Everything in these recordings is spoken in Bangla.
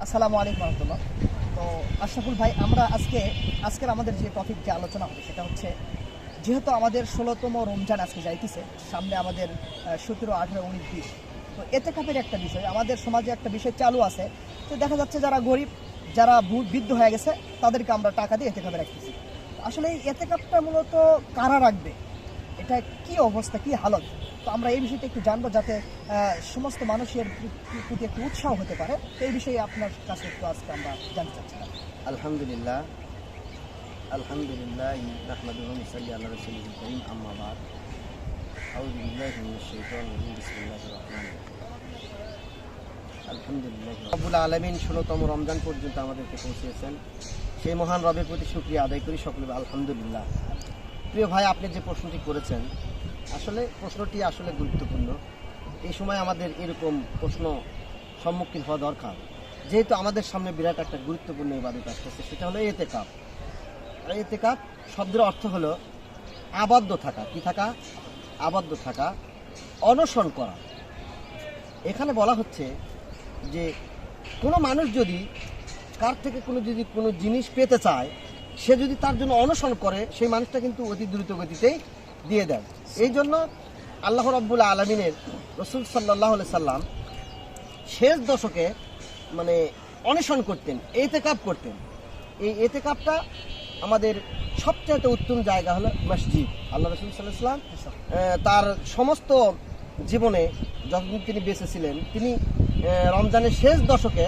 আসসালামু আলাইকুম রহমতুল্লাহ। তো আশরাফুল ভাই, আমরা আজকের আমাদের যে টপিক যে আলোচনা হবে সেটা হচ্ছে, যেহেতু আমাদের 16তম রমজান আজকে যাইতেছে, সামনে আমাদের 17, 18, 19, 20। তো এতেকাফের একটা বিষয় আমাদের সমাজে একটা বিষয় চালু আছে, তো দেখা যাচ্ছে যারা গরিব, যারা বৃদ্ধ হয়ে গেছে, তাদেরকে আমরা টাকা দিয়ে এতেকাফে রাখতেছি। আসলে এই এতেকাফটা মূলত কারা রাখবে, এটা কি অবস্থা, কি হালত? তো আমরা এই বিষয়টা একটু জানবো, যাতে সমস্ত মানুষের প্রতি একটু উৎসাহ হতে পারে। তো এই বিষয়ে আপনার কাছে একটু আজকে আমরা জানতে চাচ্ছিলাম। আলহামদুলিল্লাহ নাহমাদুহু ওয়া নুসাল্লি আলা রাসূলিল কারীম, আম্মা বা'দ। আউযু বিল্লাহি মিনাশ শাইতানির রাজীম, বিসমিল্লাহির রহমানির রহিম। আলহামদুলিল্লাহ রাব্বুল আলামিন 16তম রমজান পর্যন্ত আমাদেরকে পৌঁছেছেন, সেই মহান রবের প্রতি শুকরিয়া আদায় করি সকলে আলহামদুলিল্লাহ। প্রিয় ভাই, আপনি যে প্রশ্নটি করেছেন, আসলে প্রশ্নটি আসলে গুরুত্বপূর্ণ। এই সময় আমাদের এরকম প্রশ্ন সম্মুখীন হওয়া দরকার, যেহেতু আমাদের সামনে বিরাট একটা গুরুত্বপূর্ণ ইবাদত আসতেছে, সেটা হলো এতেকাফ। আর এতেকাফ শব্দের অর্থ হলো আবদ্ধ থাকা। কি থাকা? আবদ্ধ থাকা, অনশন করা। এখানে বলা হচ্ছে যে কোনো মানুষ যদি কার থেকে কোনো জিনিস পেতে চায়, সে যদি তার জন্য অনশন করে, সেই মানুষটা কিন্তু অতি দ্রুত গতিতেই দিয়ে দেয়। এই জন্য আল্লাহ রাব্বুল আলামিনের রাসূল সাল্লাল্লাহু আলাইহি সাল্লাম শেষ দশকে অনশন করতেন, এতেকাফ করতেন। এই এতেকাফটা আমাদের সবচেয়ে উত্তম জায়গা হলো মসজিদ। আল্লাহ রাসূল সাল্লাল্লাহু আলাইহি সাল্লাম তার সমস্ত জীবনে যতদিন তিনি বেঁচে ছিলেন, তিনি রমজানের শেষ দশকে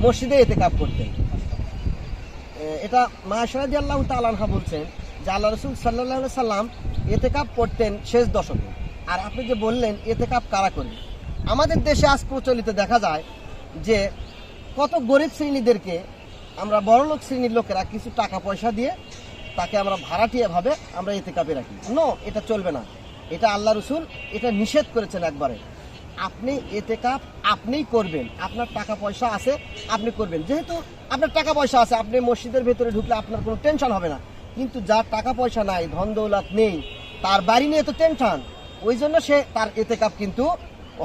মসজিদে এতেকাফ করতেন। এটা মা আয়েশা রাদিয়াল্লাহু তাআলা আনহা বলছেন যে আল্লাহ রাসূল সাল্লাল্লাহু আলাইহি সাল্লাম এতেকাফ করতেন শেষ দশকে। আর আপনি যে বললেন এতেকাফ কারা করবে, আমাদের দেশে আজ প্রচলিত দেখা যায় যে কত গরিব শ্রেণীদেরকে আমরা বড়লোক শ্রেণীর লোকেরা কিছু টাকা পয়সা দিয়ে তাকে আমরা ভাড়াটিয়াভাবে আমরা এতেকাফে রাখি। এটা চলবে না। এটা আল্লাহ রাসূল এটা নিষেধ করেছেন একবারে। আপনি এতেকাফ আপনিই করবেন, আপনার টাকা পয়সা আছে আপনি করবেন। যেহেতু আপনার টাকা পয়সা আছে, আপনি মসজিদের ভেতরে ঢুকলে আপনার কোনো টেনশন হবে না। কিন্তু যার টাকা পয়সা নাই, ধন দৌলত নেই, তার বাড়ি নিয়ে তো টেনশন, ওই জন্য সে তার এতেকাফ কিন্তু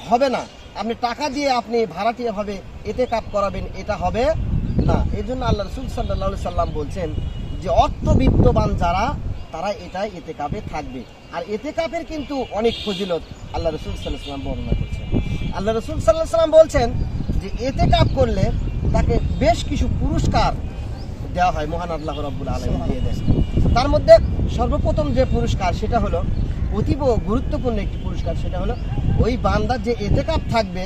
হবে না। আপনি টাকা দিয়ে আপনি ভাড়াটিয়াভাবে এতেকাফ করাবেন, এটা হবে না। এই জন্য আল্লাহ রাসূল সাল্লাল্লাহু আলাইহি সাল্লাম বলছেন যে অর্থবিত্তবান যারা, তারা এটাই এতেকাফে থাকবে। আর এতেকাফের কিন্তু অনেক ফজিলত আল্লাহ রাসূল সাল্লাল্লাহু আলাইহি সাল্লাম বর্ণনা করছেন। আল্লাহ রাসূল সাল্লাল্লাহু আলাইহি সাল্লাম বলছেন যে এতেকাফ করলে তাকে বেশ কিছু পুরস্কার দেওয়া হয়, মহান আল্লাহ রাব্বুল আলামিন দিয়ে দেন। তার মধ্যে সর্বপ্রথম যে পুরস্কার, সেটা হলো অতীব গুরুত্বপূর্ণ একটি পুরস্কার। সেটা হলো ওই বান্দা যে এতেকাফ থাকবে,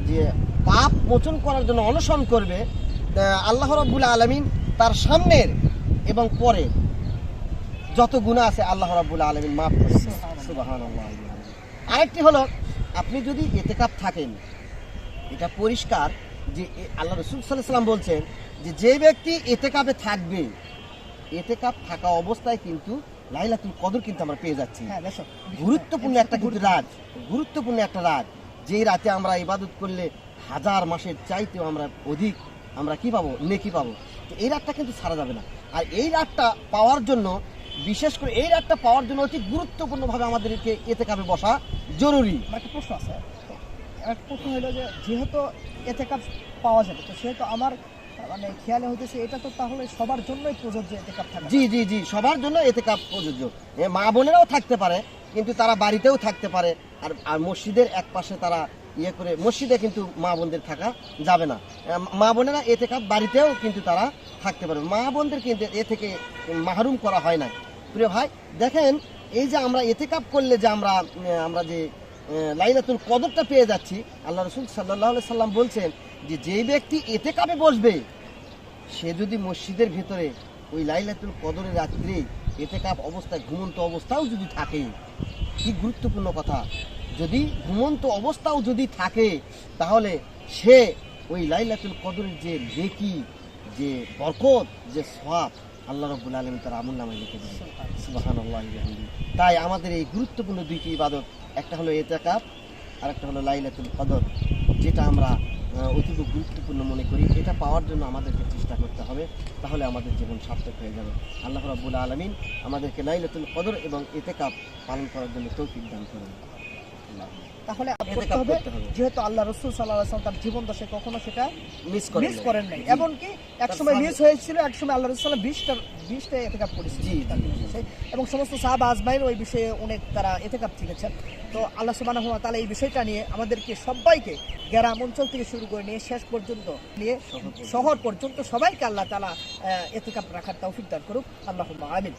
যে পাপ মোচন করার জন্য অনশন করবে, আল্লাহ রাব্বুল আলামিন তার সামনের এবং পরে যত গুনাহ আছে আল্লাহ রাব্বুল আলামিন মাফ করে দেন। সুবহানাল্লাহ। আরেকটি হলো, আপনি যদি এতেকাফ থাকেন, এটা পরিষ্কার যে আল্লাহ রাসূল সাল্লাল্লাহু আলাইহি সাল্লাম বলছেন যে ব্যক্তি এতেকাফে থাকবে, এতেকাফ থাকা অবস্থায় কিন্তু লাইলাতুল কদর কিন্তু আমরা পেয়ে যাচ্ছি। গুরুত্বপূর্ণ একটা কিন্তু রাত, গুরুত্বপূর্ণ একটা রাত, যেই রাতে আমরা ইবাদত করলে হাজার মাসের চাইতেও আমরা অধিক আমরা কি পাবো, নেকি পাবো। তো এই রাতটা কিন্তু ছাড়া যাবে না। আর এই রাতটা পাওয়ার জন্য, বিশেষ করে এই রাতটা পাওয়ার জন্য অতি গুরুত্বপূর্ণভাবে আমাদেরকে এতেকাফে বসা জরুরি। একটা প্রশ্ন আছে, একটা প্রশ্ন হলো যে যেহেতু এতেকাফ পাওয়া যাবে, তো সেহেতু আমার খেয়ালে হইতেছে এটা তো তাহলে সবার জন্যই প্রযোজ্য এতেকাফ থাকা। জি, সবার জন্য এতেকাফ প্রযোজ্য। মা বোনেরাও থাকতে পারে, কিন্তু তারা বাড়িতেও থাকতে পারে। আর মসজিদের এক পাশে তারা করে, মসজিদে কিন্তু মা বোনদের থাকা যাবে না। মা বোনেরা এতেকাফ বাড়িতেও কিন্তু তারা থাকতে পারে, মা বোনদের কিন্তু এ থেকে মাহরুম করা হয় না। প্রিয় ভাই, দেখেন এই যে আমরা এতেকাফ করলে যে আমরা যে লাইলাতুল কদরটা পেয়ে যাচ্ছি, আল্লাহ রাসূল সাল্লাল্লাহু আলাইহি সাল্লাম বলছেন যে ব্যক্তি এতেকাফে বসবে, সে যদি মসজিদের ভিতরে ওই লাইলাতুল কদরের রাত্রে এতেকাফ অবস্থায় ঘুমন্ত অবস্থাও যদি থাকে, কি গুরুত্বপূর্ণ কথা, যদি ঘুমন্ত অবস্থাও যদি থাকে, তাহলে সে ওই লাইলাতুল কদরের যে নেকি, যে বরকত, যে সওয়াব আল্লাহ রাব্বুল আলামিন তার আমলনামায় লিখে দেন। সুবহানাল্লাহি ওয়া বিহামদিহি। তাই আমাদের এই গুরুত্বপূর্ণ দুইটি ইবাদত, একটা হলো এতেকাফ আর একটা হলো লাইলাতুল কদর, যেটা আমরা অতীব গুরুত্বপূর্ণ মনে করি। এটা পাওয়ার জন্য আমাদেরকে চেষ্টা করতে হবে, তাহলে আমাদের জীবন সার্থক হয়ে যাবে। আল্লাহ রাব্বুল আলামিন আমাদেরকে লাইলাতুল কদর এবং এতেকাফ পালন করার জন্য তৌফিক দান করুন। না। তাহলে করতে এতেকাফ হবে, করতে হবে। যেহেতু আল্লাহ রাসূল সাল্লাল্লাহু আলাইহি ওয়াসাল্লাম তার জীবন দশায় কখনো সেটা মিস করেন নাই। জি। এমনকি একসময় তার মিস হয়েছিল, একসময় আল্লাহ রাসূল সাল্লাল্লাহু আলাইহি ওয়াসাল্লাম 20টা ইতিকাফ করেছিল জি, জি, জি। এবং সমস্ত সাহাবা আজমাইন ওই বিষয়ে অনেক তারা ইতিকাফ থেকেছেন। তো আল্লাহ সুবহানাহু ওয়া তাআলা এই বিষয়টা নিয়ে আমাদেরকে সবাইকে গ্রাম অঞ্চল থেকে শুরু করে নিয়ে শেষ পর্যন্ত নিয়ে শহর পর্যন্ত সবাইকে আল্লাহ তাআলা ইতিকাফ রাখার তৌফিক দান করুক। আল্লাহুম্মা আমিন।